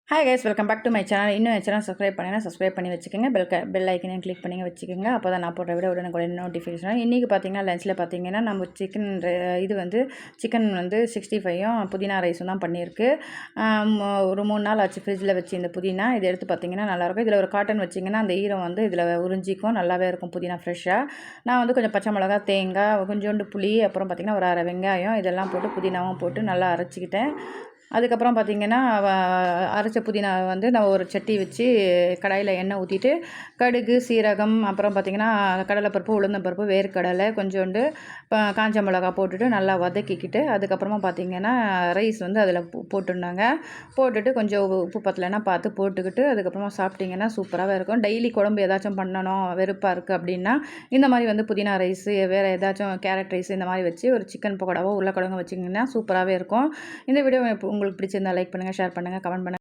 Hi guys, welcome back to my channel. இன்னும் என் channel subscribe பண்ணிங்கன்னா சப்ஸ்கிரைப் பண்ணி வச்சுக்கோங்க. பெல் ஐக்கனையும் கிளிக் பண்ணி வச்சுக்கோங்க. அப்போ தான் நான் போடுற விட உடனே நோட்டிஃபிகேஷன். இன்றைக்கி பார்த்தீங்கன்னா லஞ்சில் பார்த்தீங்கன்னா நம்ம சிக்கன் வந்து 65யும் புதினா ரைஸும் தான் பண்ணியிருக்கு. ஒரு 3 நாள் ஆச்சு ஃப்ரிட்ஜில் வச்சு இந்த புதினா. இதை எடுத்து பார்த்தீங்கன்னா நல்லாயிருக்கும். இதில் ஒரு காட்டன் வச்சிங்கன்னா அந்த ஈரம் வந்து இதில் உறிஞ்சிக்கும், நல்லாவே இருக்கும் புதினா ஃப்ரெஷ்ஷாக. நான் வந்து கொஞ்சம் பச்சை மிளகா, தேங்காய், கொஞ்சோண்டு புளி, அப்புறம் பார்த்திங்கன்னா ஒரு 1/2 வெங்காயம் இதெல்லாம் போட்டு புதினாவும் போட்டு நல்லா அரைச்சிக்கிட்டேன். அதுக்கப்புறம் பார்த்திங்கன்னா அரைச்ச புதினா வந்து நான் ஒரு சட்டி வச்சு கடாயில் எண்ணெய் ஊற்றிட்டு கடுகு, சீரகம், அப்புறம் பார்த்திங்கன்னா கடலைப்பருப்பு, உளுந்தம்பருப்பு, வேர்க்கடலை, கொஞ்சோண்டு காஞ்ச மிளகா போட்டுட்டு நல்லா வதக்கிக்கிட்டு அதுக்கப்புறமா பார்த்திங்கன்னா ரைஸ் வந்து அதில் போட்டுருந்தாங்க. போட்டுட்டு கொஞ்சம் உப்பு பத்தலைன்னா பார்த்து போட்டுக்கிட்டு அதுக்கப்புறமா சாப்பிட்டிங்கன்னா சூப்பராகவே இருக்கும். டெய்லி குழம்பு ஏதாச்சும் பண்ணணும், வெறுப்பாக இருக்குது அப்படின்னா இந்த மாதிரி வந்து புதினா ரைஸு, வேறு ஏதாச்சும் கேரட் ரைஸ் இந்த மாதிரி வச்சு ஒரு சிக்கன் பக்கோடாவோ உருளைக்கிழங்கு வச்சிங்கன்னா சூப்பராகவே இருக்கும். இந்த வீடியோ உங்களுக்கு பிடிச்சிருந்தா லைக் பண்ணுங்கள், ஷேர் பண்ணுங்கள், கமெண்ட் பண்ணுங்கள்.